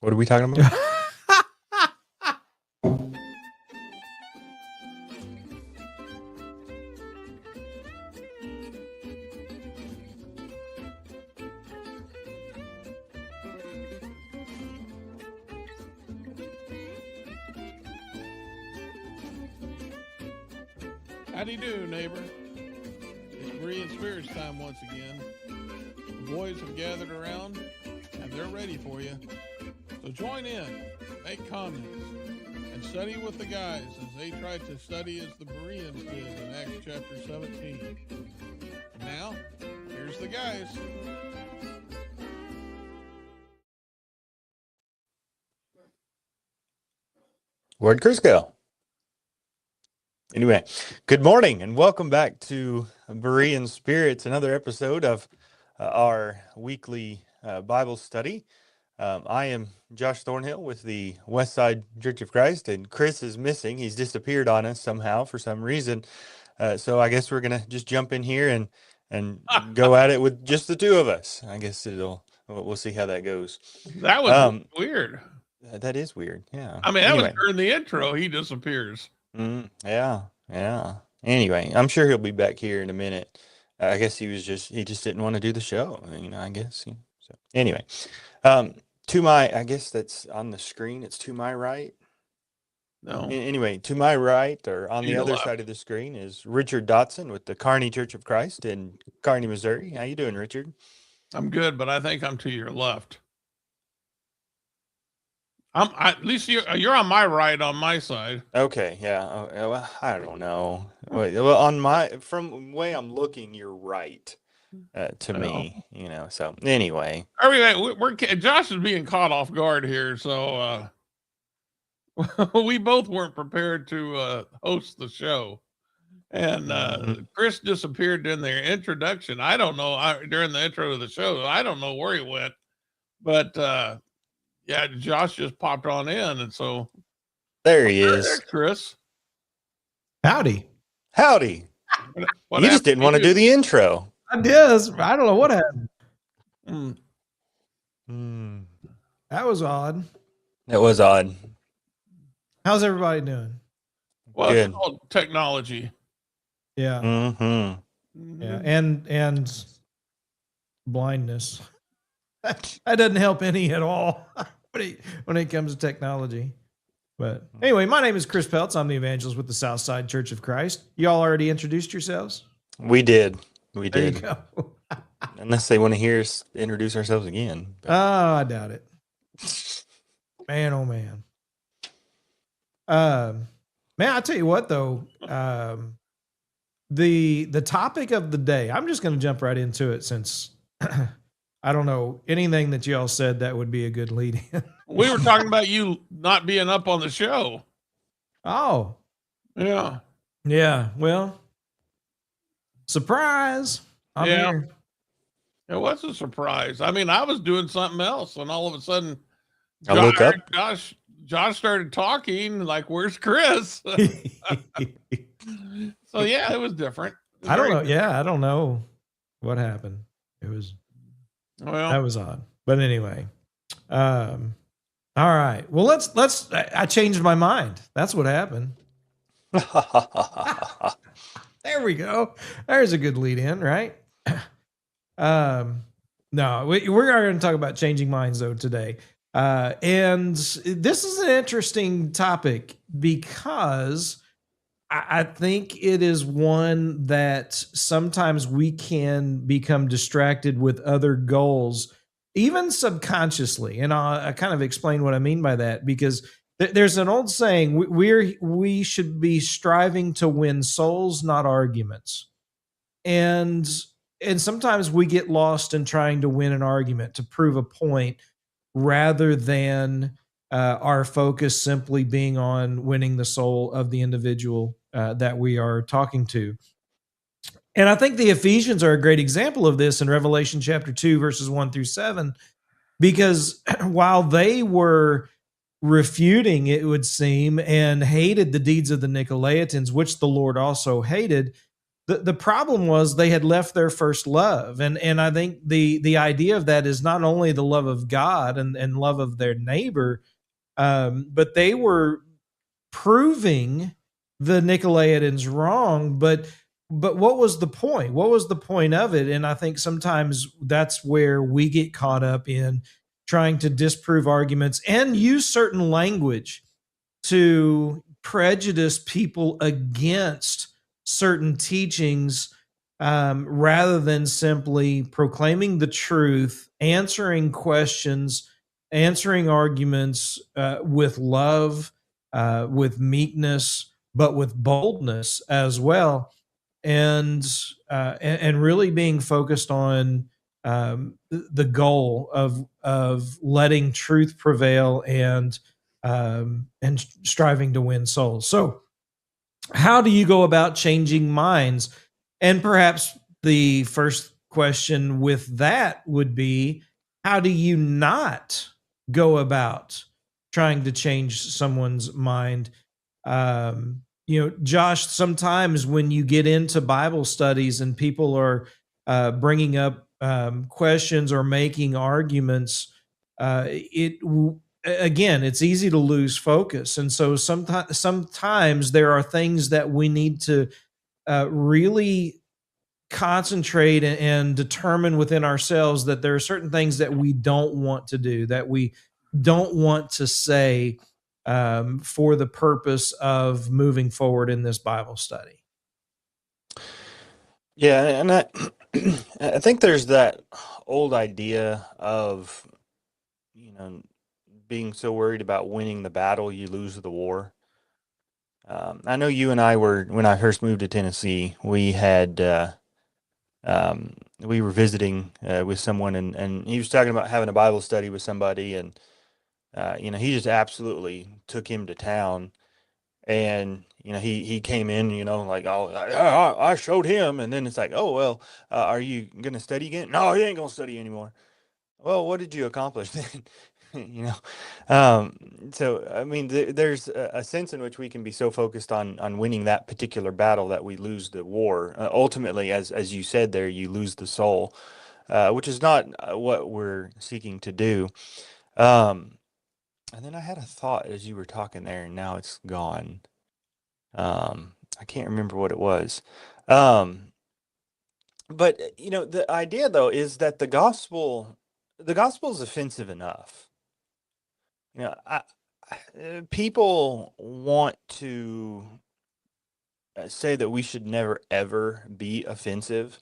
What are we talking about? How do you do, neighbor? It's Berean Spirits time once again. The boys have gathered around, and they're ready for you. So join in, make comments, and study with the guys as they try to study as the Bereans did in Acts chapter 17. And now, here's the guys. Where'd Chris go? Anyway, good morning and welcome back to Berean Spirits, another episode of our weekly Bible study. I am Josh Thornhill with the Westside Church of Christ, and Chris is missing. He's disappeared on us somehow for some reason. So I guess we're going to just jump in here and go at it with just the two of us. I guess we'll see how that goes. That was weird. That is weird. Yeah. I mean, that was during the intro. He disappears. Yeah. Anyway, I'm sure he'll be back here in a minute. I guess he just didn't want to do the show, I guess. So anyway, to my, I guess that's on the screen. It's to my right. No. Anyway, to my right or on the other side of the screen is Richard Dotson with the Kearney Church of Christ in Kearney, Missouri. How you doing, Richard? I'm good, but I think I'm to your left. At least you're on my right, on my side. Okay, yeah. Well, I don't know. Well, from the way I'm looking, you're right to me. So anyway. Josh is being caught off guard here, so we both weren't prepared to host the show, and Chris disappeared in their introduction. I don't know during the intro to the show. I don't know where he went, but. Yeah, Josh just popped on in, and so there he is. There's Chris. Howdy. You just didn't want to do the intro. I did. I don't know what happened. That was odd. It was odd. How's everybody doing? Well, it's called technology. Yeah. Mm-hmm. Yeah, and blindness. That doesn't help any at all when it comes to technology. But anyway, my name is Chris Peltz. I'm the evangelist with the Southside Church of Christ. You all already introduced yourselves? We did. There you go. Unless they want to hear us introduce ourselves again. Oh, I doubt it. Man, oh man. Man, I tell you what though, the topic of the day, I'm just going to jump right into it since I don't know anything that y'all said that would be a good lead in. We were talking about you not being up on the show. Oh. Yeah. Yeah. Well, surprise. I'm here. It was a surprise. I mean, I was doing something else, and all of a sudden, Josh started talking like, "Where's Chris?" So yeah, it was different. I don't know. Yeah, I don't know what happened. That was odd. But anyway, all right. Well, let's. I changed my mind. That's what happened. There we go. There's a good lead in, right? No, we're going to talk about changing minds though today. And this is an interesting topic because I think it is one that sometimes we can become distracted with other goals, even subconsciously. And I kind of explain what I mean by that, because there's an old saying, we should be striving to win souls, not arguments. And sometimes we get lost in trying to win an argument, to prove a point, rather than our focus simply being on winning the soul of the individual that we are talking to. And I think the Ephesians are a great example of this in Revelation chapter 2, verses 1-7, because while they were refuting, it would seem, and hated the deeds of the Nicolaitans, which the Lord also hated, The problem was they had left their first love. And I think the idea of that is not only the love of God and love of their neighbor, but they were proving the Nicolaitans wrong. But what was the point? What was the point of it? And I think sometimes that's where we get caught up in trying to disprove arguments and use certain language to prejudice people against certain teachings, rather than simply proclaiming the truth, answering questions, answering arguments with love, with meekness, but with boldness as well, and really being focused on the goal of letting truth prevail and striving to win souls. So, how do you go about changing minds? And perhaps the first question with that would be, how do you not go about trying to change someone's mind? Josh, sometimes when you get into Bible studies and people are bringing up questions or making arguments, again, it's easy to lose focus. And so sometimes there are things that we need to really concentrate and determine within ourselves, that there are certain things that we don't want to do, that we don't want to say, for the purpose of moving forward in this Bible study. Yeah, and I think there's that old idea of, being so worried about winning the battle, you lose the war. I know you and I were, when I first moved to Tennessee, we had, we were visiting with someone, and he was talking about having a Bible study with somebody, and he just absolutely took him to town. And he came in, like, oh, I showed him, and then it's like, oh well, are you gonna study again? No, he ain't gonna study anymore. Well, what did you accomplish then? So I mean, there's a sense in which we can be so focused on winning that particular battle that we lose the war. Ultimately, as you said there, you lose the soul, which is not what we're seeking to do. And then I had a thought as you were talking there, and now it's gone. I can't remember what it was. But the idea though is that the gospel is offensive enough. People want to say that we should never ever be offensive,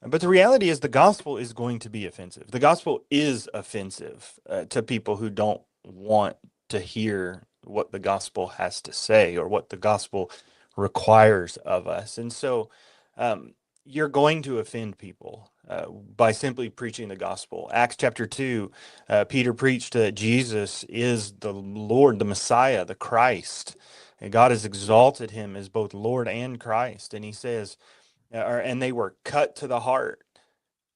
but the reality is the gospel is going to be offensive. The gospel is offensive to people who don't want to hear what the gospel has to say or what the gospel requires of us. And so you're going to offend people by simply preaching the gospel. Acts chapter 2, Peter preached that Jesus is the Lord, the Messiah, the Christ. And God has exalted him as both Lord and Christ. And he says, and they were cut to the heart.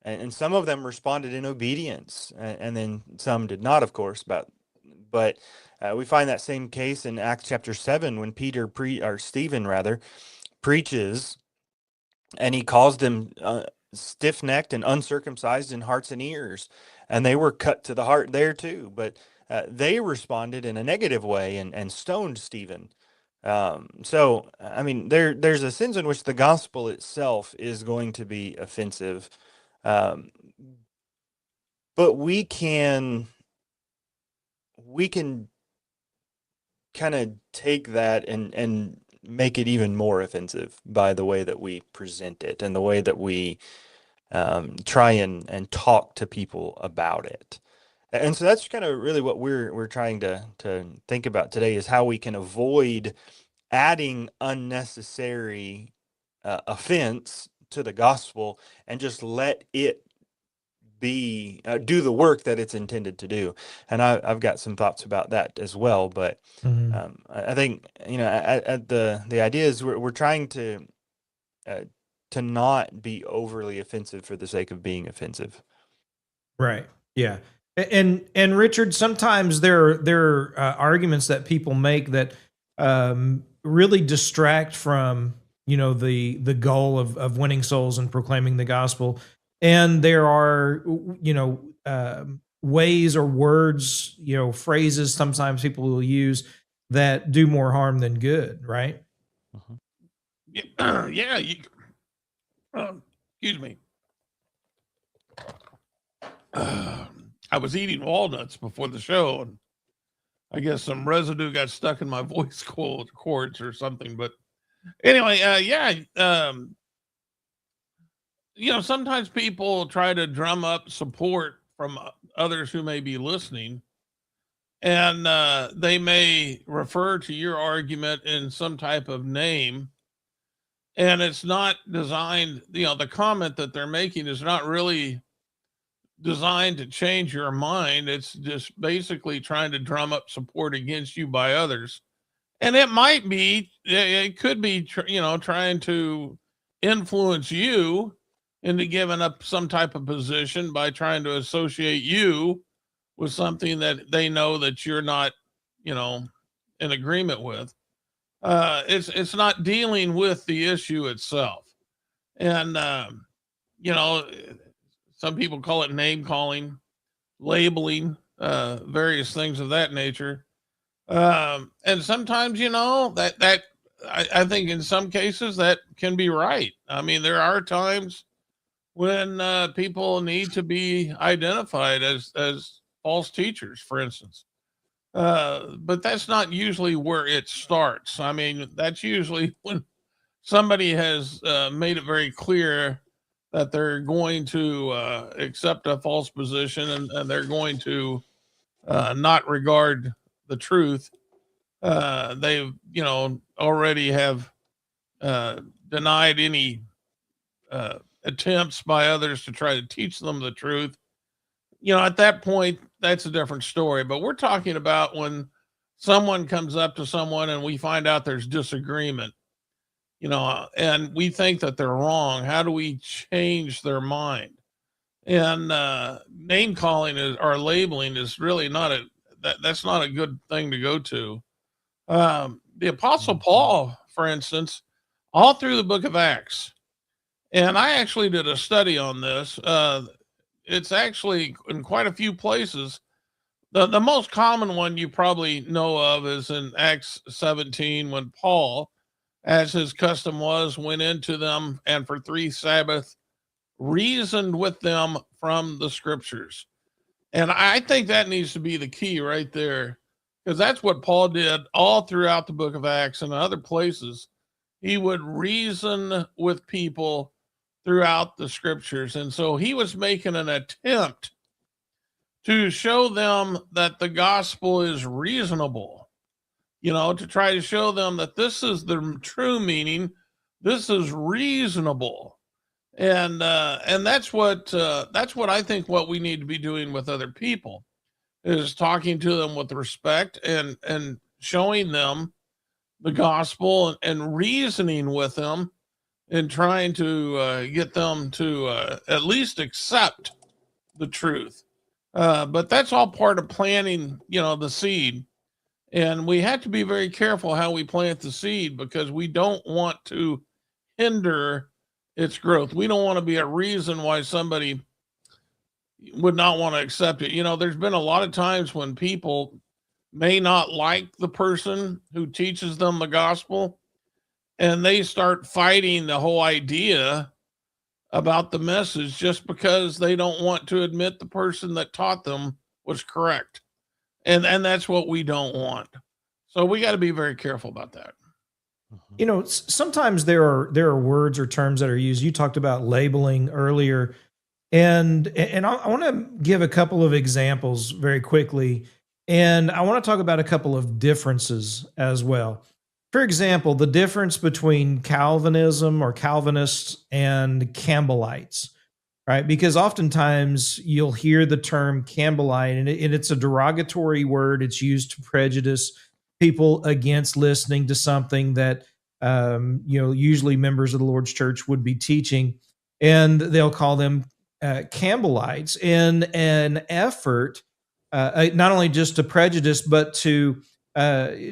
And some of them responded in obedience, and then some did not, of course. But we find that same case in Acts chapter 7 when Stephen preaches, and he calls them stiff-necked and uncircumcised in hearts and ears, and they were cut to the heart there too. But they responded in a negative way and stoned Stephen. So I mean, there's a sense in which the gospel itself is going to be offensive, but we can kind of take that and make it even more offensive by the way that we present it and the way that we try and talk to people about it. And so that's kind of really what we're trying to think about today, is how we can avoid adding unnecessary offense to the gospel and just let it be do the work that it's intended to do. And I've got some thoughts about that as well. But I think the idea is we're trying to not be overly offensive for the sake of being offensive. Right. Yeah. And Richard, sometimes there are arguments that people make that really distract from the goal of winning souls and proclaiming the gospel. And there are ways or words, phrases sometimes people will use that do more harm than good, right? Yeah. Excuse me. I was eating walnuts before the show, and I guess some residue got stuck in my voice cords or something. But anyway, sometimes people try to drum up support from others who may be listening, and they may refer to your argument in some type of name, and it's not designed, the comment that they're making is not really designed to change your mind. It's just basically trying to drum up support against you by others. And it could be, trying to influence you into giving up some type of position by trying to associate you with something that they know that you're not, in agreement with. It's not dealing with the issue itself. And, some people call it name calling, labeling, various things of that nature. And sometimes, I think in some cases that can be right. I mean, there are times when people need to be identified as false teachers, for instance. But that's not usually where it starts. I mean, that's usually when somebody has made it very clear that they're going to accept a false position, and they're going to not regard the truth. They've, already have denied any attempts by others to try to teach them the truth. At that point, that's a different story. But we're talking about when someone comes up to someone and we find out there's disagreement, and we think that they're wrong. How do we change their mind? And name calling or labeling is really that's not a good thing to go to. The Apostle Paul, for instance, all through the book of Acts, and I actually did a study on this. It's actually in quite a few places. The most common one you probably know of is in Acts 17, when Paul, as his custom was, went into them and for 3 Sabbaths reasoned with them from the scriptures. And I think that needs to be the key right there, because that's what Paul did all throughout the book of Acts and other places. He would reason with people throughout the scriptures. And so he was making an attempt to show them that the gospel is reasonable, to try to show them that this is the true meaning. This is reasonable. And that's what I think what we need to be doing with other people is talking to them with respect and showing them the gospel and reasoning with them and trying to get them to at least accept the truth. But that's all part of planting, the seed. And we have to be very careful how we plant the seed, because we don't want to hinder its growth. We don't want to be a reason why somebody would not want to accept it. There's been a lot of times when people may not like the person who teaches them the gospel, and they start fighting the whole idea about the message just because they don't want to admit the person that taught them was correct. And that's what we don't want. So we got to be very careful about that. Sometimes there are words or terms that are used. You talked about labeling earlier, and I want to give a couple of examples very quickly, and I want to talk about a couple of differences as well. For example, the difference between Calvinism or Calvinists and Campbellites, right? Because oftentimes you'll hear the term Campbellite, and it's a derogatory word. It's used to prejudice people against listening to something that usually members of the Lord's church would be teaching, and they'll call them Campbellites in an effort not only just to prejudice, but to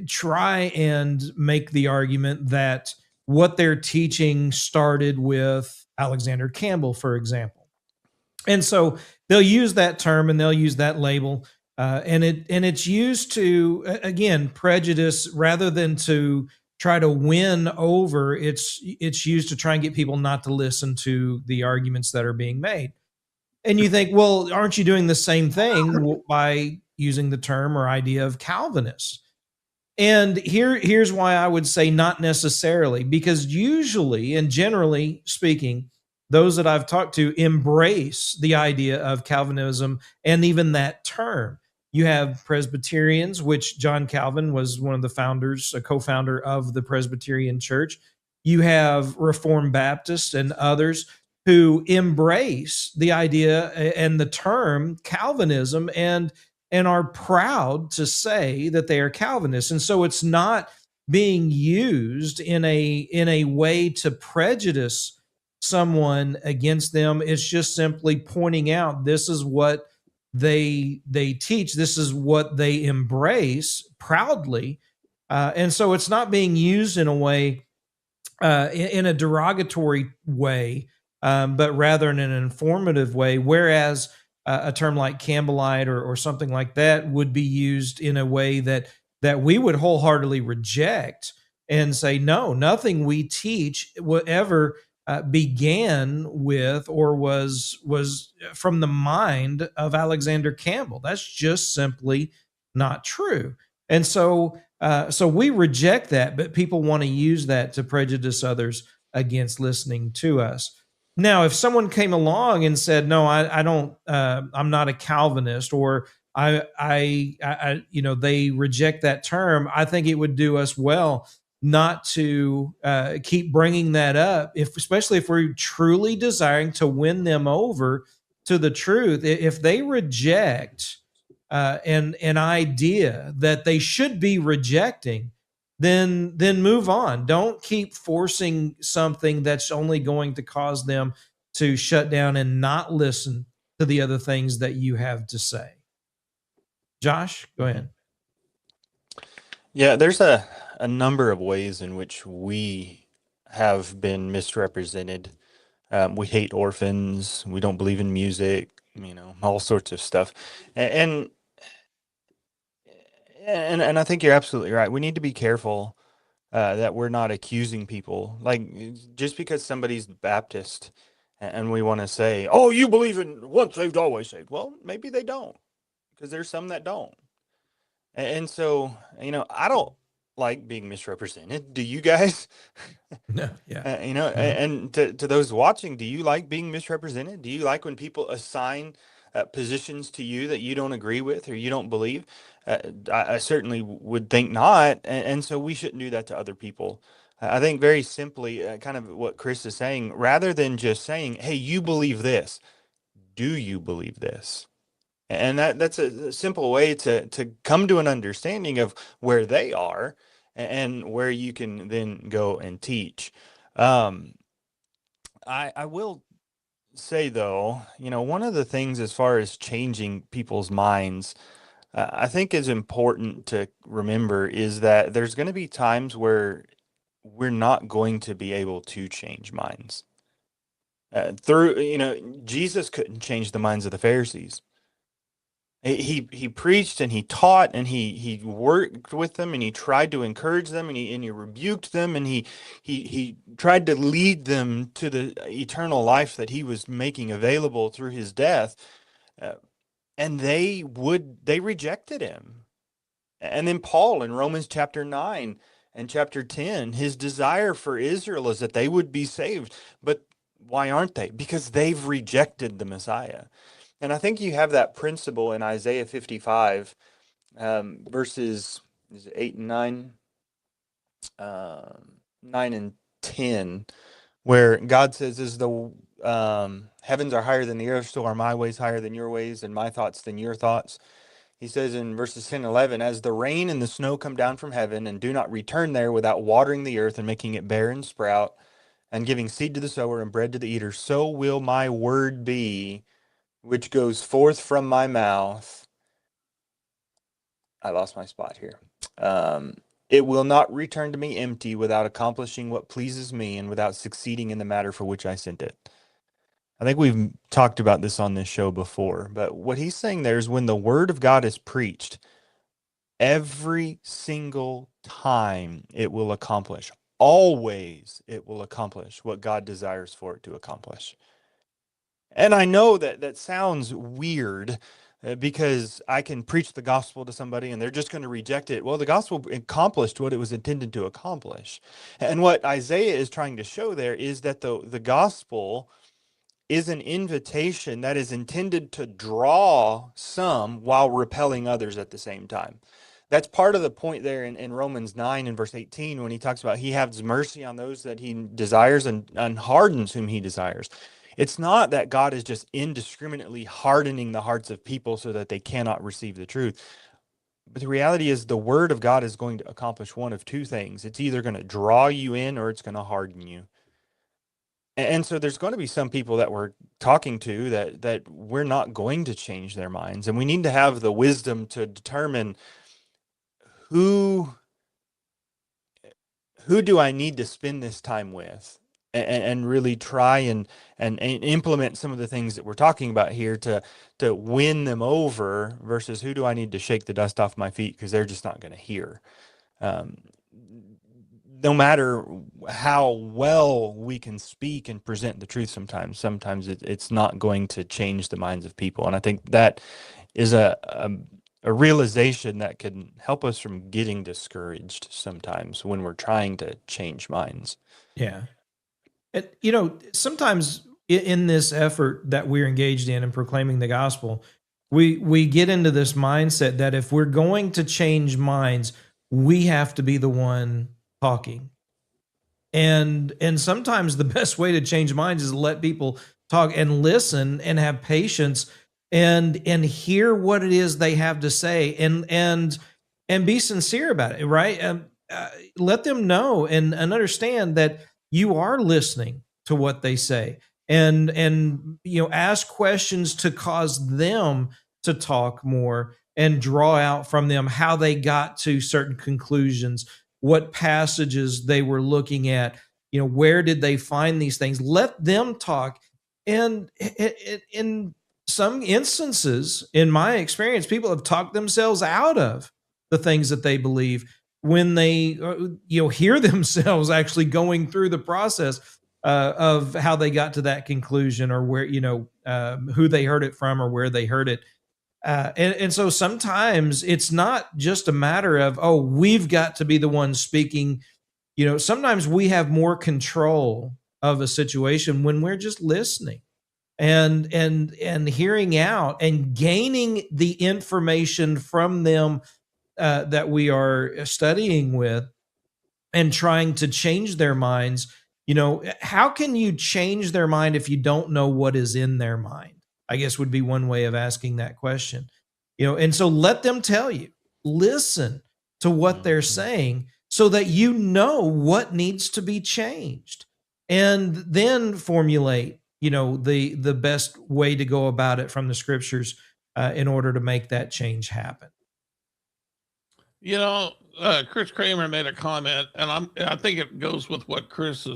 try and make the argument that what they're teaching started with Alexander Campbell, for example. And so they'll use that term and they'll use that label, and it's used to, again, prejudice rather than to try to win over. It's used to try and get people not to listen to the arguments that are being made. And you think, well, aren't you doing the same thing by using the term or idea of Calvinist? And here's why I would say not necessarily, because usually and generally speaking, those that I've talked to embrace the idea of Calvinism and even that term. You have Presbyterians, which John Calvin was one of the founders, a co-founder of the Presbyterian Church. You have Reformed Baptists and others who embrace the idea and the term Calvinism and are proud to say that they are Calvinists. And so it's not being used in a way to prejudice someone against them. It's just simply pointing out this is what they teach, this is what they embrace proudly. And so it's not being used in a way, in a derogatory way, but rather in an informative way. Whereas a term like Campbellite or something like that would be used in a way that we would wholeheartedly reject and say, no, nothing we teach whatever began with or was from the mind of Alexander Campbell. That's just simply not true. And so we reject that, but people want to use that to prejudice others against listening to us. Now, if someone came along and said, "No, I don't. I'm not a Calvinist," or they reject that term, I think it would do us well not to keep bringing that up, especially if we're truly desiring to win them over to the truth. If they reject an idea that they should be rejecting, then move on. Don't keep forcing something that's only going to cause them to shut down and not listen to the other things that you have to say. Josh, go ahead. Yeah, there's a number of ways in which we have been misrepresented. We hate orphans. We don't believe in music. All sorts of stuff. And I think you're absolutely right. We need to be careful that we're not accusing people. Like, just because somebody's Baptist and we want to say, "Oh, you believe in once saved, always saved." Well, maybe they don't, because there's some that don't. And so, I don't like being misrepresented. Do you guys? No, yeah. And to those watching, do you like being misrepresented? Do you like when people assign positions to you that you don't agree with or you don't believe? I certainly would think not. And so we shouldn't do that to other people. I think very simply, kind of what Chris is saying, rather than just saying, "Hey, you believe this. Do you believe this?" And that's a simple way to come to an understanding of where they are and where you can then go and teach. I will say, though, one of the things as far as changing people's minds, I think is important to remember is that there's going to be times where we're not going to be able to change minds. Jesus couldn't change the minds of the Pharisees. He preached and he taught and he worked with them and he tried to encourage them and he rebuked them and he tried to lead them to the eternal life that he was making available through his death, and they rejected him. And then Paul in Romans chapter 9 and chapter 10, his desire for Israel is that they would be saved. But why aren't they? Because they've rejected the Messiah. And I think you have that principle in Isaiah 55, verses 8 and 9, 9 and 10, where God says, "As the heavens are higher than the earth, so are my ways higher than your ways, and my thoughts than your thoughts." He says in verses 10 and 11, "As the rain and the snow come down from heaven and do not return there without watering the earth and making it bear and sprout, and giving seed to the sower and bread to the eater, so will my word be which goes forth from my mouth." I lost my spot here. It will not return to me empty without accomplishing what pleases me and without succeeding in the matter for which I sent it. I think we've talked about this on this show before, but what he's saying there is when the word of God is preached, every single time it will accomplish, always it will accomplish what God desires for it to accomplish. And I know that that sounds weird because I can preach the gospel to somebody and they're just going to reject it. Well, the gospel accomplished what it was intended to accomplish. And what Isaiah is trying to show there is that the gospel is an invitation that is intended to draw some while repelling others at the same time. That's part of the point there in Romans 9 and verse 18 when he talks about he has mercy on those that he desires and hardens whom he desires. It's not that God is just indiscriminately hardening the hearts of people so that they cannot receive the truth. But the reality is the word of God is going to accomplish one of two things. It's either going to draw you in or it's going to harden you. And so there's going to be some people that we're talking to that we're not going to change their minds. And we need to have the wisdom to determine who do I need to spend this time with and really try and implement some of the things that we're talking about here to win them over versus who do I need to shake the dust off my feet because they're just not going to hear. No matter how well we can speak and present the truth sometimes it's not going to change the minds of people. And I think that is a realization that can help us from getting discouraged sometimes when we're trying to change minds. Yeah. And, you know, sometimes in this effort that we're engaged in proclaiming the gospel, we get into this mindset that if we're going to change minds, we have to be the one talking. And sometimes the best way to change minds is to let people talk and listen and have patience and hear what it is they have to say and be sincere about it, right? Let them know and understand that you are listening to what they say and you know, ask questions to cause them to talk more and draw out from them how they got to certain conclusions, what passages they were looking at, you know, where did they find these things? Let them talk. And in some instances, in my experience, people have talked themselves out of the things that they believe when they, you know, hear themselves actually going through the process of how they got to that conclusion or where, you know, who they heard it from or where they heard it. And so sometimes it's not just a matter of, oh, we've got to be the ones speaking. You know, sometimes we have more control of a situation when we're just listening and hearing out and gaining the information from them that we are studying with and trying to change their minds. You know, how can you change their mind if you don't know what is in their mind? I guess would be one way of asking that question. You know, and so let them tell you, listen to what they're saying so that you know what needs to be changed and then formulate, you know, the best way to go about it from the scriptures in order to make that change happen. You know, Chris Kramer made a comment, and I think it goes with what Chris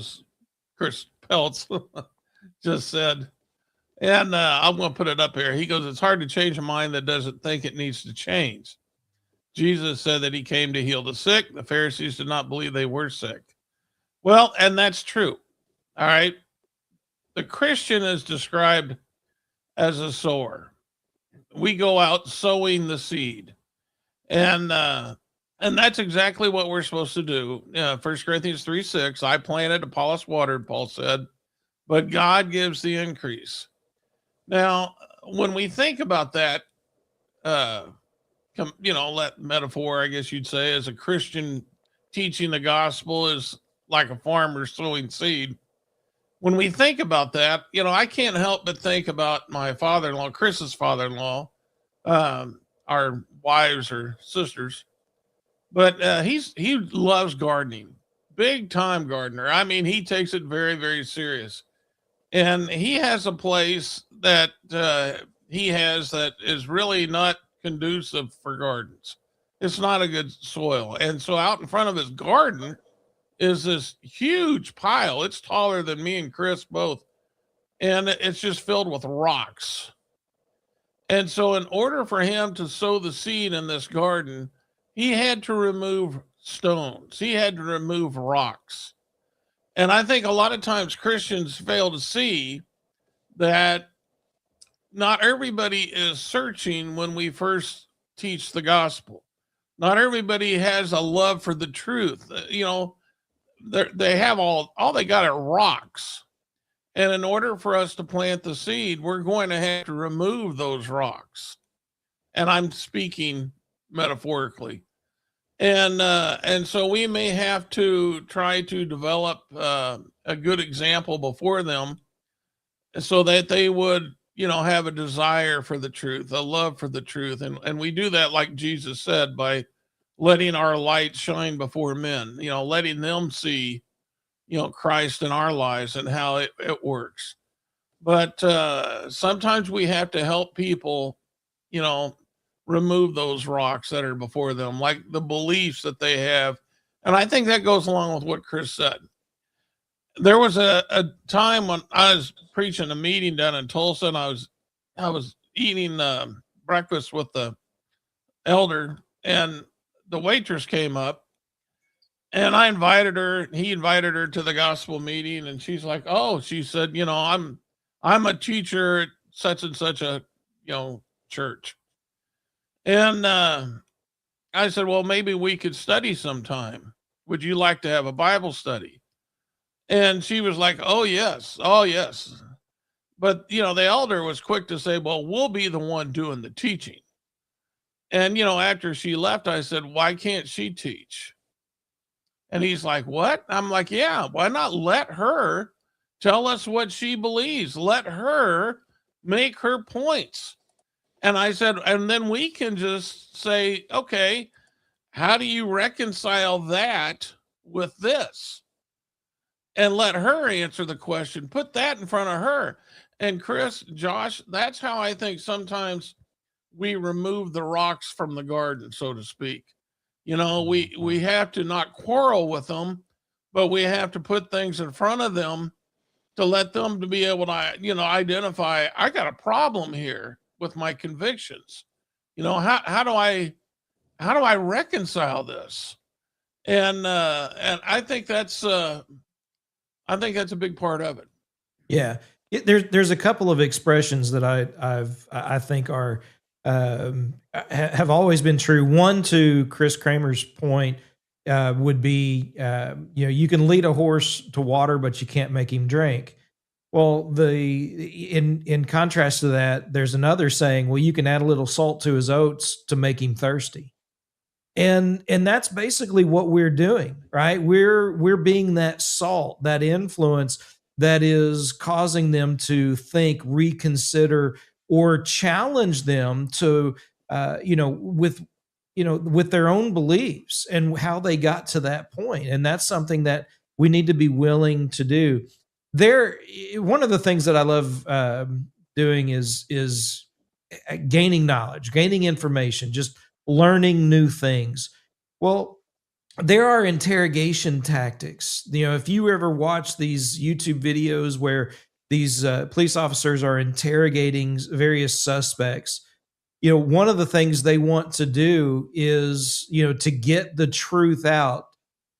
Peltz just said. And I'm going to put it up here. He goes, it's hard to change a mind that doesn't think it needs to change. Jesus said that he came to heal the sick. The Pharisees did not believe they were sick. Well, and that's true. All right. The Christian is described as a sower. We go out sowing the seed. And that's exactly what we're supposed to do. 1 Corinthians 3:6, I planted, Apollos watered, Paul said, but God gives the increase. Now, when we think about that, you know, that metaphor, I guess you'd say, as a Christian teaching the gospel is like a farmer sowing seed. When we think about that, you know, I can't help but think about my father-in-law, Chris's father-in-law, our wives or sisters, but he loves gardening, big time gardener. I mean, he takes it very, very serious. And he has a place that he has that is really not conducive for gardens. It's not a good soil. And so out in front of his garden is this huge pile. It's taller than me and Chris both. And it's just filled with rocks. And so, in order for him to sow the seed in this garden, he had to remove stones, he had to remove rocks. And I think a lot of times Christians fail to see that not everybody is searching when we first teach the gospel. Not everybody has a love for the truth. They have all they got are rocks. And in order for us to plant the seed, we're going to have to remove those rocks. And I'm speaking metaphorically. And so we may have to try to develop a good example before them so that they would, have a desire for the truth, a love for the truth. And we do that, like Jesus said, by letting our light shine before men, letting them see Christ in our lives and how it works. But sometimes we have to help people, remove those rocks that are before them, like the beliefs that they have. And I think that goes along with what Chris said. There was a time when I was preaching a meeting down in Tulsa, and I was eating breakfast with the elder, and the waitress came up, and he invited her to the gospel meeting. And she's like, oh, she said, I'm a teacher at such and such a, church. And I said, well, maybe we could study sometime. Would you like to have a Bible study? And she was like, oh, yes. Oh, yes. But, the elder was quick to say, well, we'll be the one doing the teaching. And, after she left, I said, why can't she teach? And he's like, what? I'm like, yeah, why not let her tell us what she believes? Let her make her points. And I said, and then we can just say, okay, how do you reconcile that with this? And let her answer the question. Put that in front of her. And Chris, Josh, that's how I think sometimes we remove the rocks from the garden, so to speak. We have to not quarrel with them, but we have to put things in front of them to let them to be able to, identify, I got a problem here with my convictions. How do I reconcile this? And I think that's a big part of it. Yeah. There's a couple of expressions that I think are have always been true. One, to Chris Kramer's point, would be you can lead a horse to water, but you can't make him drink. Well, in contrast to that, there's another saying, well, you can add a little salt to his oats to make him thirsty. And that's basically what we're doing, right? We're being that salt, that influence that is causing them to think, reconsider, or challenge them to, with their own beliefs and how they got to that point. And that's something that we need to be willing to do. One of the things that I love doing is gaining knowledge, gaining information, just learning new things. Well, there are interrogation tactics. If you ever watch these YouTube videos where these police officers are interrogating various suspects, one of the things they want to do is, to get the truth out,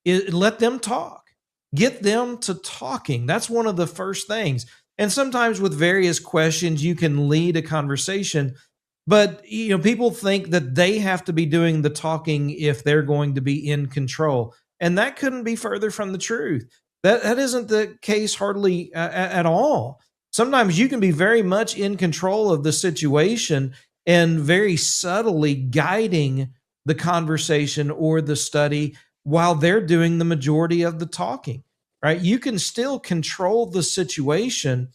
let them talk, get them to talking. That's one of the first things. And sometimes with various questions, you can lead a conversation, but people think that they have to be doing the talking if they're going to be in control. And that couldn't be further from the truth. That isn't the case hardly at all. Sometimes you can be very much in control of the situation and very subtly guiding the conversation or the study while they're doing the majority of the talking, right? You can still control the situation,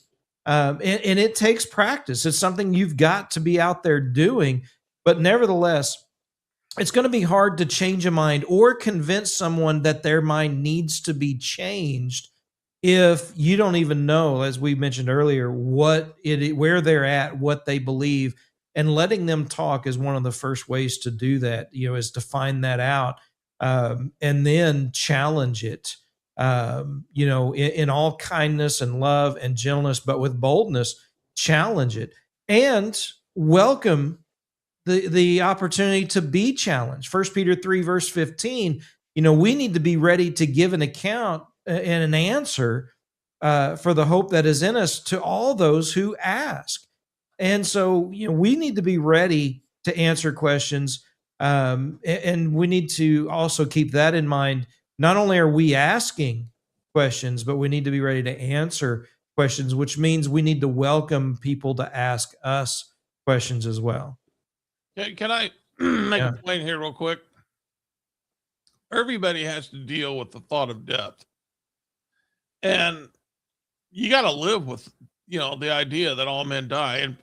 and it takes practice. It's something you've got to be out there doing, but nevertheless, it's going to be hard to change a mind or convince someone that their mind needs to be changed if you don't even know, as we mentioned earlier, where they're at, what they believe, and letting them talk is one of the first ways to do that, is to find that out, and then challenge it, in all kindness and love and gentleness, but with boldness, challenge it and welcome the opportunity to be challenged. 1 Peter 3, verse 15, we need to be ready to give an account and an answer for the hope that is in us to all those who ask. And so, we need to be ready to answer questions. And we need to also keep that in mind. Not only are we asking questions, but we need to be ready to answer questions, which means we need to welcome people to ask us questions as well. Can I make a point here real quick? Everybody has to deal with the thought of death. And you got to live with, the idea that all men die. And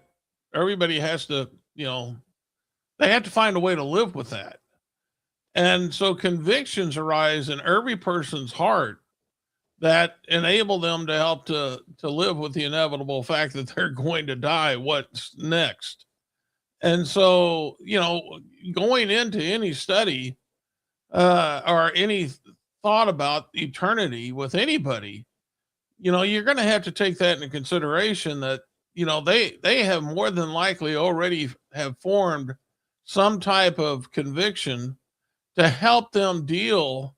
everybody has to, they have to find a way to live with that. And so convictions arise in every person's heart that enable them to help to live with the inevitable fact that they're going to die. What's next? And so, going into any study or any thought about eternity with anybody, you're going to have to take that into consideration that, they have more than likely already have formed some type of conviction to help them deal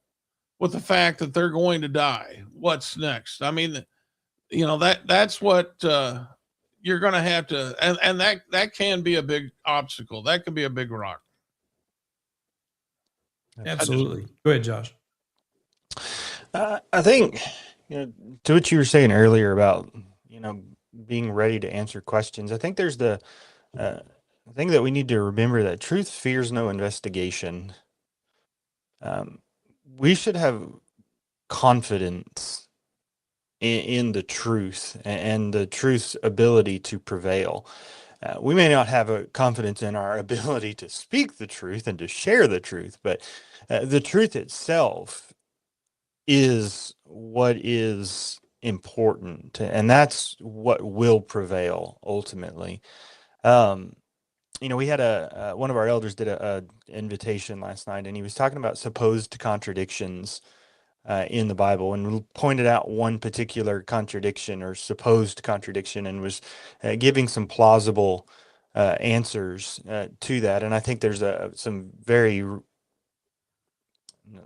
with the fact that they're going to die. What's next? I mean, that's what you're going to have to, and that can be a big obstacle. That can be a big rock. Absolutely. Go ahead, Josh. I think, to what you were saying earlier about, being ready to answer questions, I think there's the thing that we need to remember, that truth fears no investigation. We should have confidence in the truth and the truth's ability to prevail. We may not have a confidence in our ability to speak the truth and to share the truth, but the truth itself is what is important, and that's what will prevail ultimately. We had one of our elders did a invitation last night, and he was talking about supposed contradictions in the Bible, and pointed out one particular contradiction or supposed contradiction, and was giving some plausible answers to that. And I think there's some very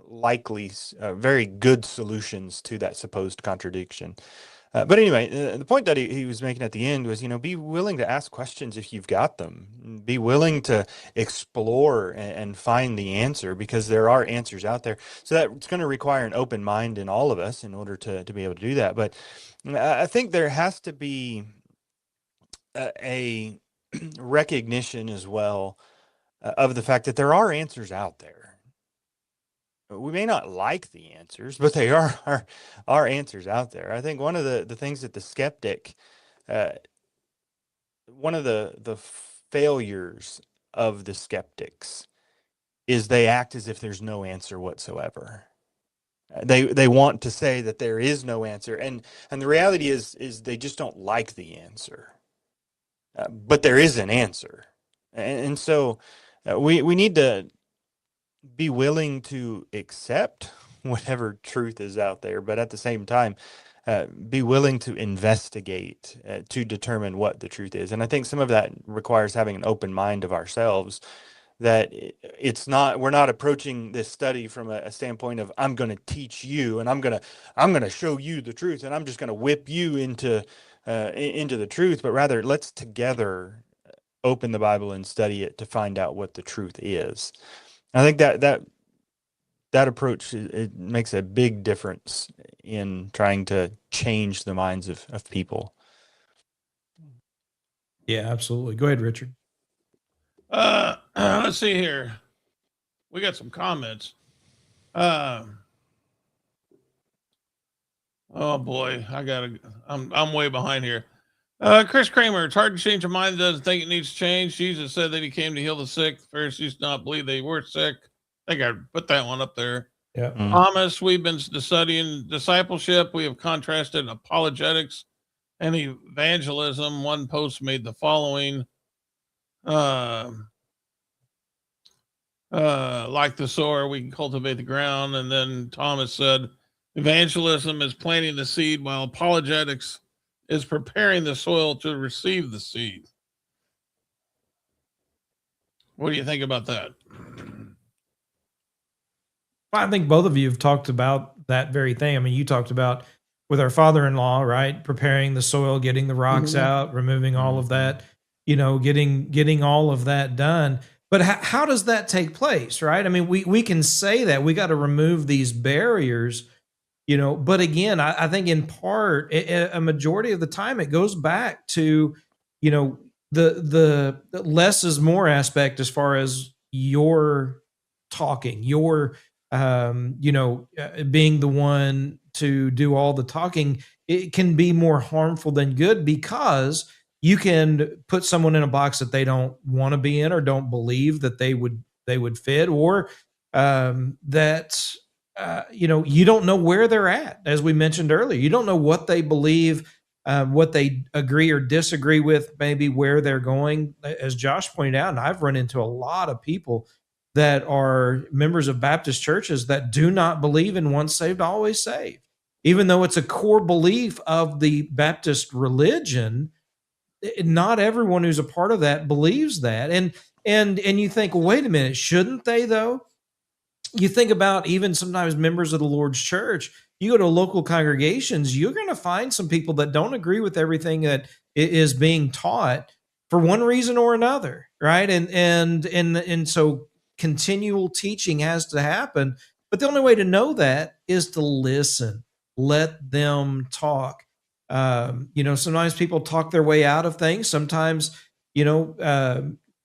likely, very good solutions to that supposed contradiction. But anyway, the point that he was making at the end was, be willing to ask questions if you've got them. Be willing to explore and find the answer, because there are answers out there. So that's going to require an open mind in all of us in order to be able to do that. But I think there has to be a recognition as well of the fact that there are answers out there. We may not like the answers, but they are answers out there. I think one of the things that the skeptic, one of the failures of the skeptics is they act as if there's no answer whatsoever. They want to say that there is no answer, and the reality is they just don't like the answer. But there is an answer, and so we need to be willing to accept whatever truth is out there, but at the same time, be willing to investigate to determine what the truth is. And I think some of that requires having an open mind of ourselves, that we're not approaching this study from a standpoint of, I'm going to teach you and I'm going to show you the truth and I'm just going to whip you into the truth, but rather let's together open the Bible and study it to find out what the truth is. I think that approach, it makes a big difference in trying to change the minds of people. Yeah, absolutely. Go ahead, Richard. Let's see here. We got some comments. Oh boy, I'm way behind here. Chris Kramer, it's hard to change your mind that doesn't think it needs to change. Jesus said that he came to heal the sick. The Pharisees did not believe they were sick. I think I put that one up there. Yeah. Thomas, we've been studying discipleship. We have contrasted apologetics and evangelism. One post made the following. Like the sower, we can cultivate the ground. And then Thomas said, evangelism is planting the seed, while apologetics is preparing the soil to receive the seed. What do you think about that? I think both of you have talked about that very thing. I mean, you talked about with our father-in-law, right? Preparing the soil, getting the rocks out, removing all of that, getting all of that done. But how does that take place, right? I mean, we can say that we got to remove these barriers, but again, I think in part, a majority of the time, it goes back to, the less is more aspect as far as your talking, your being the one to do all the talking. It can be more harmful than good, because you can put someone in a box that they don't want to be in, or don't believe that they would fit, or that you don't know where they're at. As we mentioned earlier, you don't know what they believe, what they agree or disagree with, maybe where they're going. As Josh pointed out, and I've run into a lot of people that are members of Baptist churches that do not believe in once saved, always saved, even though it's a core belief of the Baptist religion. Not everyone who's a part of that believes that. And you think, well, wait a minute, shouldn't they though? You think about even sometimes members of the Lord's church, you go to local congregations, you're going to find some people that don't agree with everything that is being taught for one reason or another, right? And so continual teaching has to happen, but the only way to know that is to listen. Let them talk. Sometimes people talk their way out of things. Sometimes,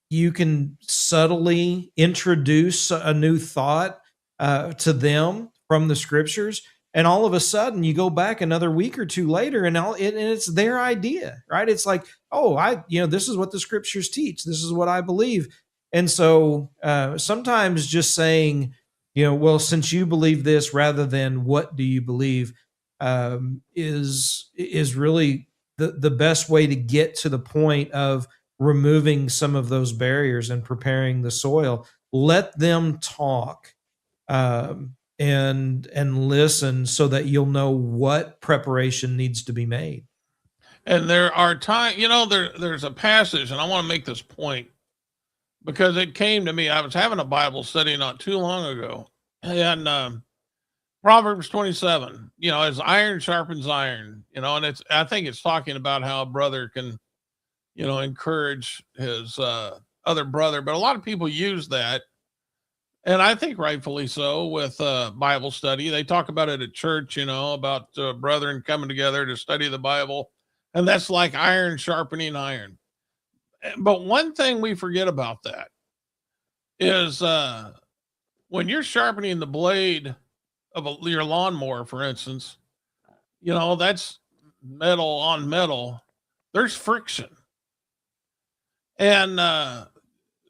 you can subtly introduce a new thought to them from the scriptures, and all of a sudden you go back another week or two later, and it's their idea, right? It's like, oh, this is what the scriptures teach. This is what I believe. And so sometimes just saying, well, since you believe this, rather than what do you believe, is really the best way to get to the point of removing some of those barriers and preparing the soil. Let them talk, and listen, so that you'll know what preparation needs to be made. And there are times, there's a passage, and I want to make this point because it came to me. I was having a Bible study not too long ago, and Proverbs 27, as iron sharpens iron, and I think it's talking about how a brother can, encourage his other brother. But a lot of people use that, and I think rightfully so, with Bible study. They talk about it at church, about brethren coming together to study the Bible. And that's like iron sharpening iron. But one thing we forget about that is when you're sharpening the blade of your lawnmower, for instance, that's metal on metal. There's friction. And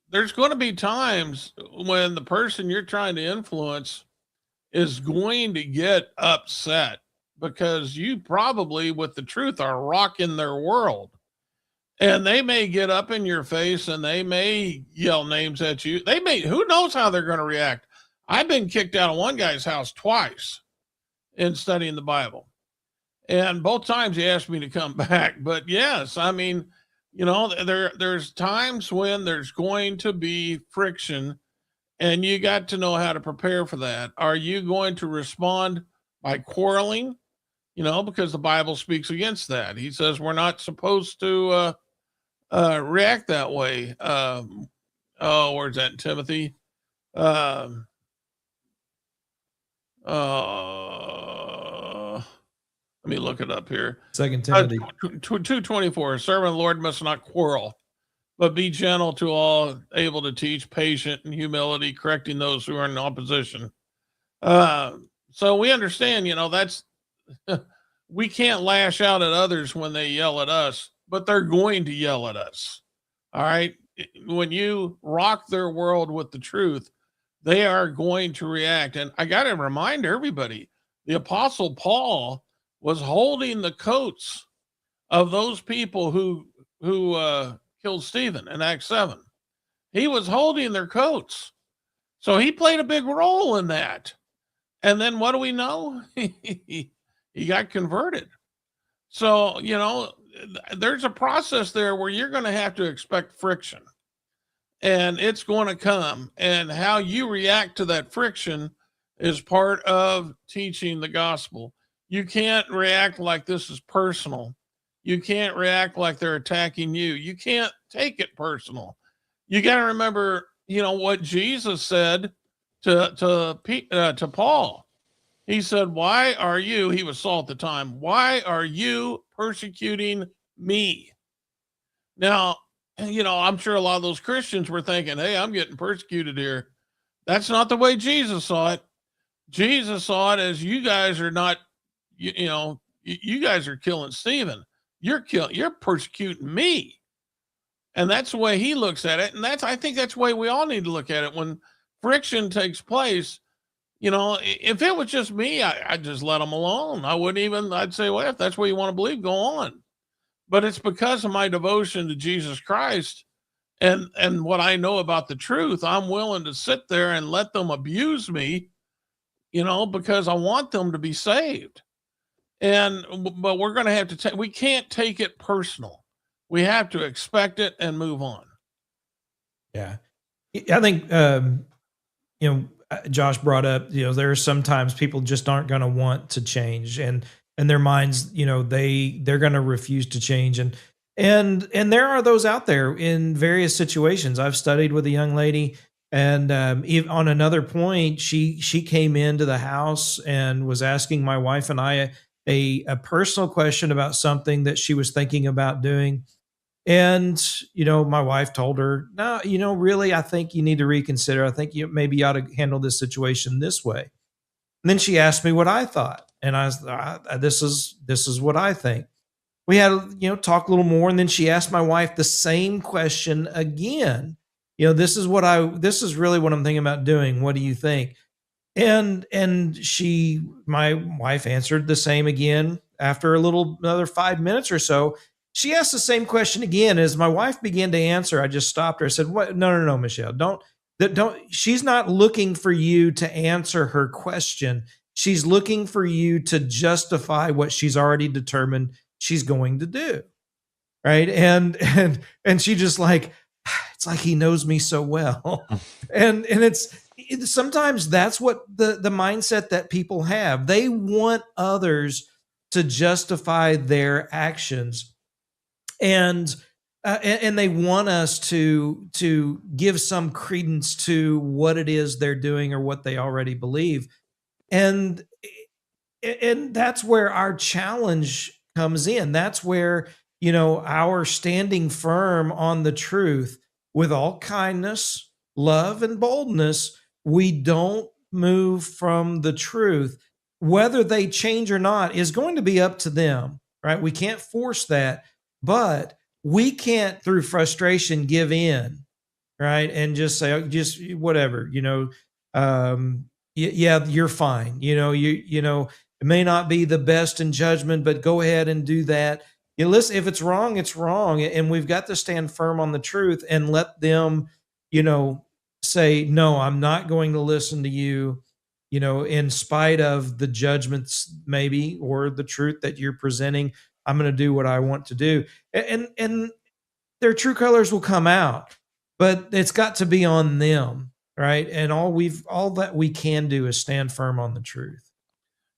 there's going to be times when the person you're trying to influence is going to get upset because you probably, with the truth, are rocking their world. And they may get up in your face and they may yell names at you. Who knows how they're going to react. I've been kicked out of one guy's house twice in studying the Bible. And both times he asked me to come back. But yes, I mean, there's times when there's going to be friction, and you got to know how to prepare for that. Are you going to respond by quarreling? Because the Bible speaks against that. He says we're not supposed to react that way. Where's that in Timothy? Let me look it up here. 2 Timothy 2:24. Servant of the Lord must not quarrel, but be gentle to all, able to teach, patient in humility, correcting those who are in opposition. So we understand, that's we can't lash out at others when they yell at us, but they're going to yell at us. All right. When you rock their world with the truth, they are going to react. And I got to remind everybody, the Apostle Paul was holding the coats of those people who killed Stephen in Acts 7. He was holding their coats. So he played a big role in that. And then what do we know? He got converted. So, there's a process there where you're going to have to expect friction. And it's going to come. And how you react to that friction is part of teaching the gospel. You can't react like this is personal. You can't react like they're attacking you. You can't take it personal. You got to remember, what Jesus said to Paul. He said, "Why are you?" He was Saul at the time. "Why are you persecuting me?" Now, I'm sure a lot of those Christians were thinking, "Hey, I'm getting persecuted here." That's not the way Jesus saw it. Jesus saw it as, you guys are not, you guys are killing Stephen. You're persecuting me. And that's the way he looks at it. And I think that's the way we all need to look at it. When friction takes place, if it was just me, I'd just let them alone. I'd say, well, if that's what you want to believe, go on. But it's because of my devotion to Jesus Christ and what I know about the truth, I'm willing to sit there and let them abuse me, because I want them to be saved. But we're going to have to we can't take it personal. We have to expect it and move on. Yeah. I think, Josh brought up, there are sometimes people just aren't going to want to change, and their minds, they're going to refuse to change. And there are those out there in various situations. I've studied with a young lady, and on another point, she came into the house and was asking my wife and I a personal question about something that she was thinking about doing. And, my wife told her, "No, really, I think you need to reconsider. I think maybe you ought to handle this situation this way." And then she asked me what I thought. And I was, this is what I think. We had, talk a little more. And then she asked my wife the same question again. This is really what I'm thinking about doing. What do you think? And my wife answered the same again. After another 5 minutes or so, she asked the same question again. As my wife began to answer, I just stopped her. I said, "What? No, Michelle, don't. She's not looking for you to answer her question. She's looking for you to justify what she's already determined she's going to do." Right. And she just it's like he knows me so well. and sometimes that's what the mindset that people have. They want others to justify their actions. And they want us to give some credence to what it is they're doing or what they already believe. And that's where our challenge comes in. That's where, our standing firm on the truth with all kindness, love, and boldness, we don't move from the truth. Whether they change or not is going to be up to them, right? We can't force that. But we can't, through frustration, give in, right? And just say, just whatever, yeah, you're fine. It may not be the best in judgment, but go ahead and do that. Listen, if it's wrong, it's wrong. And we've got to stand firm on the truth and let them, say, "No, I'm not going to listen to you, in spite of the judgments maybe, or the truth that you're presenting. I'm going to do what I want to do." And their true colors will come out, but it's got to be on them, right? And all that we can do is stand firm on the truth.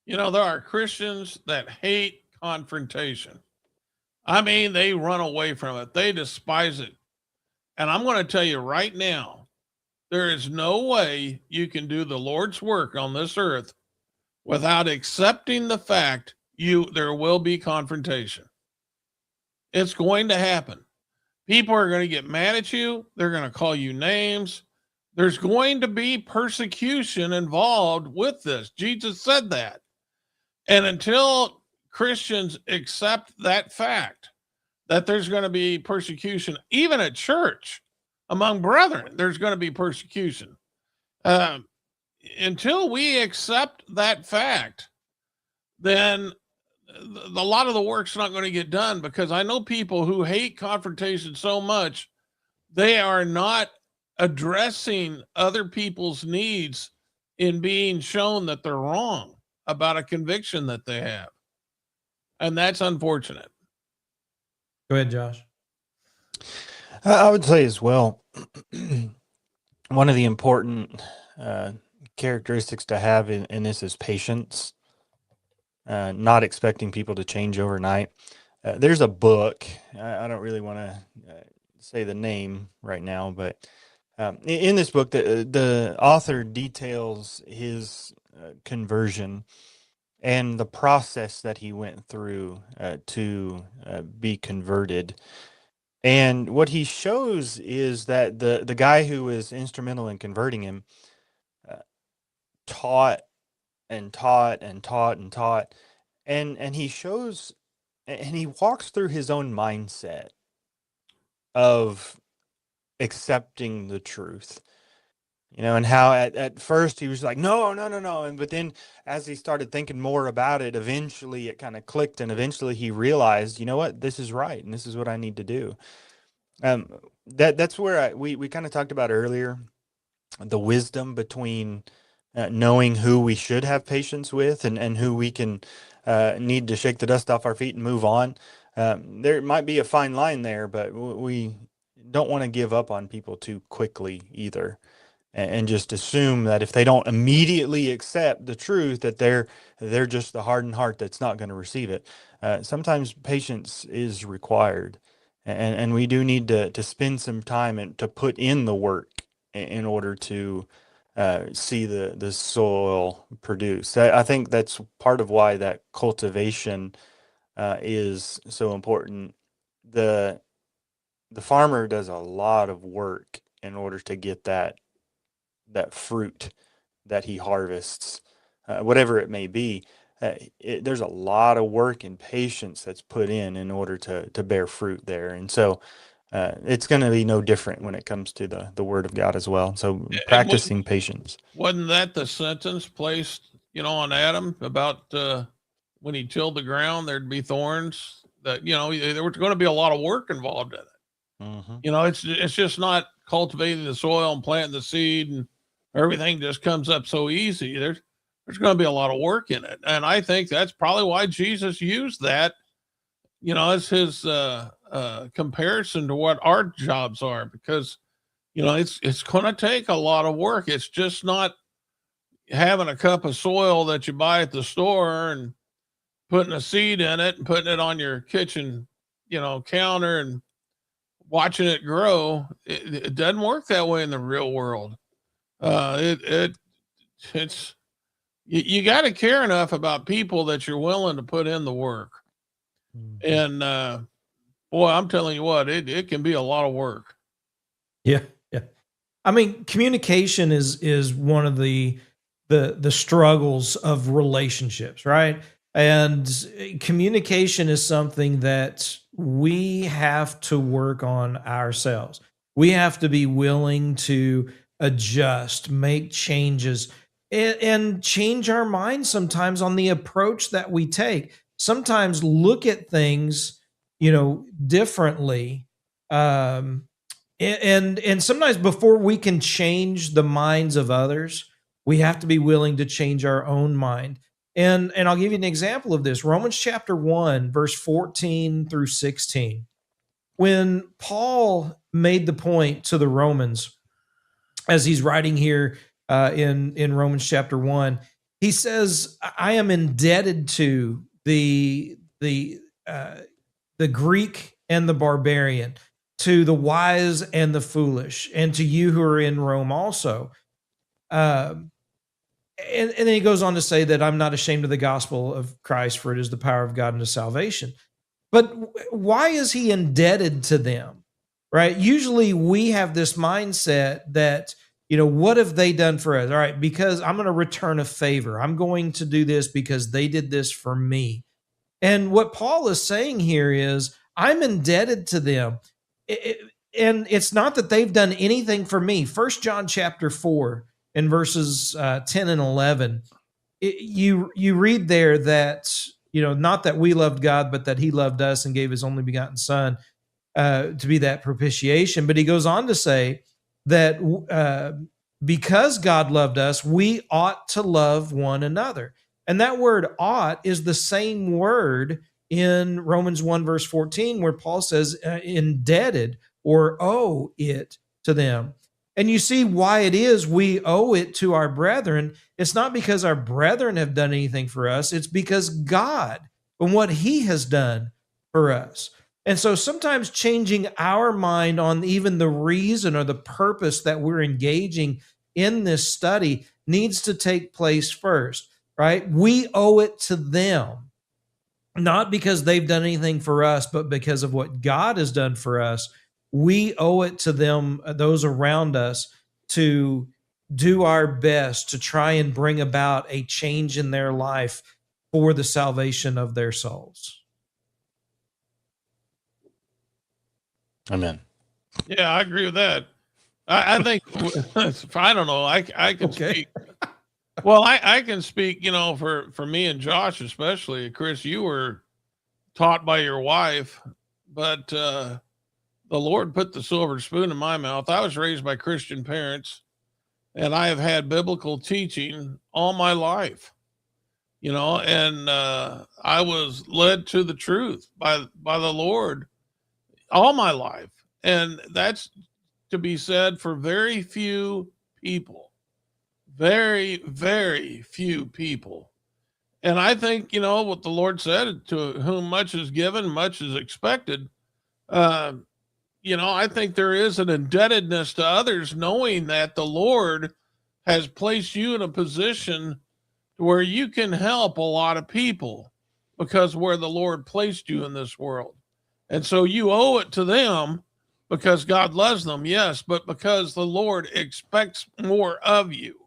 There are Christians that hate confrontation. I mean, they run away from it. They despise it. And I'm going to tell you right now, there is no way you can do the Lord's work on this earth without accepting the fact there will be confrontation. It's going to happen. People are going to get mad at you. They're going to call you names. There's going to be persecution involved with this. Jesus said that. And until Christians accept that fact, that there's going to be persecution, even at church, among brethren, there's going to be persecution. Until we accept that fact, then a lot of the work's not going to get done, because I know people who hate confrontation so much, they are not addressing other people's needs in being shown that they're wrong about a conviction that they have. And that's unfortunate. Go ahead, Josh. I would say as well, one of the important characteristics to have in this is patience, not expecting people to change overnight. There's a book, I don't really want to say the name right now, but in this book, the author details his conversion and the process that he went through to be converted. And what he shows is that the guy who was instrumental in converting him taught and taught and taught and taught, and he shows and he walks through his own mindset of accepting the truth, and how at first he was like, no, and but then as he started thinking more about it, eventually it kind of clicked, and eventually he realized, you know what, this is right, and this is what I need to do. That's where we kind of talked about earlier, the wisdom between knowing who we should have patience with and who we can need to shake the dust off our feet and move on. There might be a fine line there, but we don't want to give up on people too quickly either, and just assume that if they don't immediately accept the truth, that they're just the hardened heart that's not going to receive it. Sometimes patience is required, and we do need to spend some time and to put in the work in order to see the soil produce. I think that's part of why that cultivation is so important. The farmer does a lot of work in order to get that fruit that he harvests, whatever it may be. There's a lot of work and patience that's put in order to bear fruit there. And so it's going to be no different when it comes to the word of God as well. So practicing patience. Wasn't that the sentence placed, on Adam about when he tilled the ground, there'd be thorns? That, there was going to be a lot of work involved in it. Mm-hmm. It's just not cultivating the soil and planting the seed and everything just comes up so easy. There's going to be a lot of work in it. And I think that's probably why Jesus used that, as his comparison to what our jobs are, because, it's going to take a lot of work. It's just not having a cup of soil that you buy at the store and putting a seed in it and putting it on your kitchen, counter and watching it grow. It doesn't work that way in the real world. It's you got to care enough about people that you're willing to put in the work. Mm-hmm. And boy, I'm telling you what, it can be a lot of work. Yeah. I mean, communication is one of the struggles of relationships, right? And communication is something that we have to work on ourselves. We have to be willing to adjust, make changes, and change our minds sometimes on the approach that we take. Sometimes look at things, differently. And sometimes before we can change the minds of others, we have to be willing to change our own mind. And I'll give you an example of this. Romans chapter 1, verse 14 through 16. When Paul made the point to the Romans, as he's writing here in Romans chapter 1, he says, I am indebted to the Greek and the barbarian, to the wise and the foolish, and to you who are in Rome also. And then he goes on to say that I'm not ashamed of the gospel of Christ, for it is the power of God unto salvation. But why is he indebted to them, right? Usually we have this mindset that, what have they done for us? All right, because I'm going to return a favor. I'm going to do this because they did this for me. And what Paul is saying here is, I'm indebted to them. And it's not that they've done anything for me. 1 John chapter 4 in verses 10 and 11, you read there that, not that we loved God, but that he loved us and gave his only begotten son to be that propitiation. But he goes on to say that because God loved us, we ought to love one another. And that word ought is the same word in Romans 1 verse 14, where Paul says indebted or owe it to them. And you see why it is we owe it to our brethren. It's not because our brethren have done anything for us. It's because God and what he has done for us. And so sometimes changing our mind on even the reason or the purpose that we're engaging in this study needs to take place first, right? We owe it to them, not because they've done anything for us, but because of what God has done for us. We owe it to them, those around us, to do our best to try and bring about a change in their life for the salvation of their souls. Amen. Yeah, I agree with that. I think, I don't know, I can speak. Well, I can speak, for me and Josh, especially. Chris, you were taught by your wife, but the Lord put the silver spoon in my mouth. I was raised by Christian parents, and I have had biblical teaching all my life, and I was led to the truth by the Lord all my life. And that's to be said for very few people, very, very few people. And I think, what the Lord said, to whom much is given, much is expected. I think there is an indebtedness to others, knowing that the Lord has placed you in a position where you can help a lot of people because where the Lord placed you in this world. And so you owe it to them because God loves them, yes, but because the Lord expects more of you.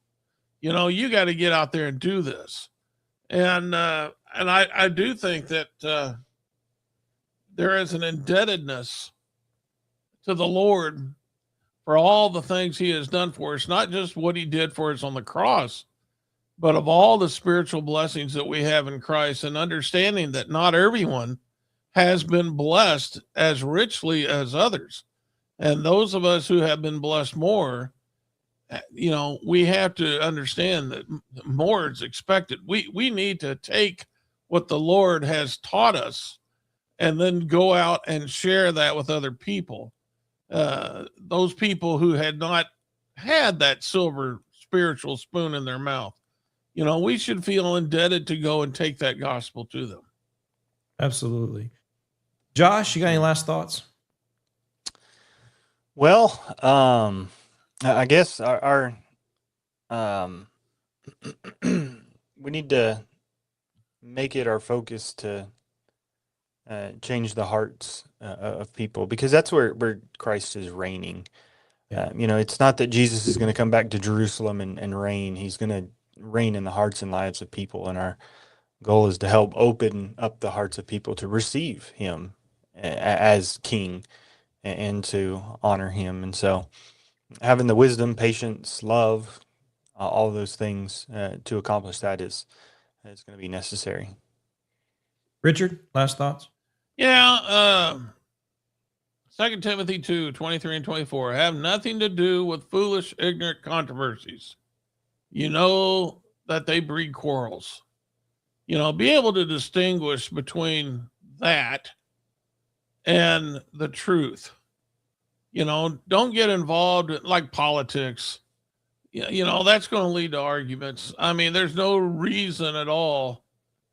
You got to get out there and do this. And I do think that there is an indebtedness to the Lord for all the things he has done for us, not just what he did for us on the cross, but of all the spiritual blessings that we have in Christ, and understanding that not everyone has been blessed as richly as others. And those of us who have been blessed more, we have to understand that more is expected. We need to take what the Lord has taught us and then go out and share that with other people. Those people who had not had that silver spiritual spoon in their mouth, we should feel indebted to go and take that gospel to them. Absolutely. Josh, you got any last thoughts? Well, I guess our we need to make it our focus to change the hearts of people, because that's where Christ is reigning. Yeah. It's not that Jesus is going to come back to Jerusalem and reign. He's going to reign in the hearts and lives of people. And our goal is to help open up the hearts of people to receive him as king and to honor him. And so having the wisdom, patience, love, all of those things to accomplish that is going to be necessary. Richard, last thoughts? Yeah. 2 Timothy 2:23 and 24, have nothing to do with foolish, ignorant controversies. You know that they breed quarrels. Be able to distinguish between that and the truth. Don't get involved in, like, politics. That's going to lead to arguments. I mean, there's no reason at all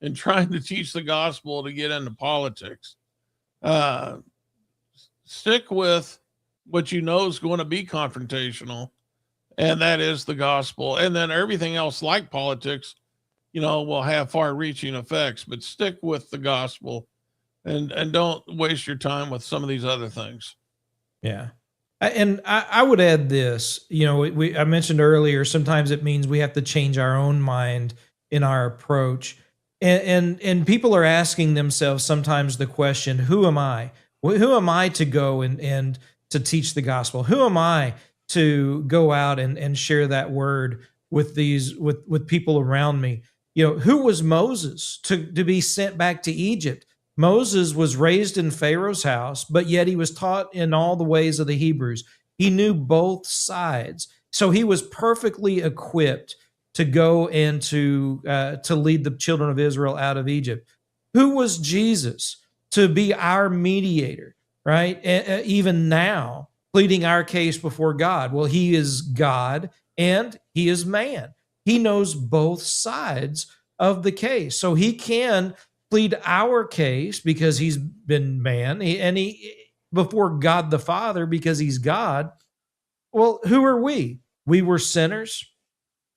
in trying to teach the gospel to get into politics. Stick with what is going to be confrontational, and that is the gospel. And then everything else, like politics, will have far-reaching effects, but stick with the gospel and don't waste your time with some of these other things. Yeah. And I would add this, I mentioned earlier, sometimes it means we have to change our own mind in our approach. And people are asking themselves sometimes the question, who am I? Who am I to go and to teach the gospel? Who am I to go out and share that word with people around me? Who was Moses to be sent back to Egypt? Moses was raised in Pharaoh's house, but yet he was taught in all the ways of the Hebrews. He knew both sides. So he was perfectly equipped to go and to lead the children of Israel out of Egypt. Who was Jesus to be our mediator, right? Even now, pleading our case before God. Well, he is God and he is man. He knows both sides of the case. So he can plead our case because he's been man, and he before God the Father because he's God. Well, who are we? We were sinners.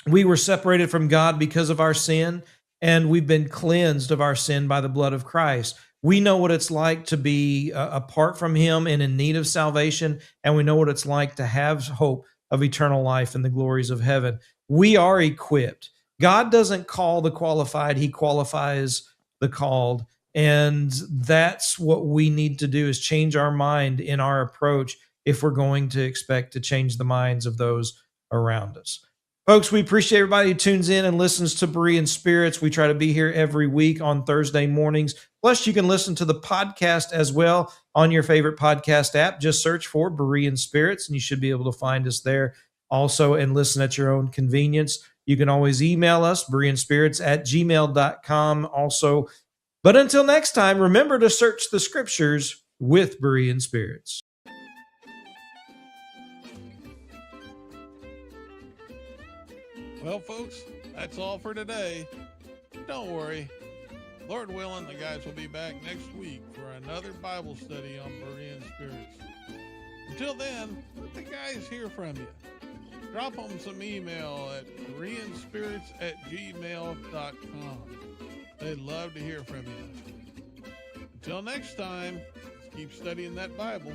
We were separated from God because of our sin, and we've been cleansed of our sin by the blood of Christ. We know what it's like to be apart from him and in need of salvation, and we know what it's like to have hope of eternal life and the glories of heaven. We are equipped. God doesn't call the qualified, he qualifies the called. And that's what we need to do, is change our mind in our approach if we're going to expect to change the minds of those around us. Folks, we appreciate everybody who tunes in and listens to Berean Spirits. We try to be here every week on Thursday mornings. Plus, you can listen to the podcast as well on your favorite podcast app. Just search for Berean Spirits, and you should be able to find us there also and listen at your own convenience. You can always email us, bereanspirits@gmail.com also. But until next time, remember to search the scriptures with Berean Spirits. Well, folks, that's all for today. Don't worry. Lord willing, the guys will be back next week for another Bible study on Berean Spirits. Until then, let the guys hear from you. Drop them some email at bereanspirits@gmail.com. They'd love to hear from you. Until next time, let's keep studying that Bible.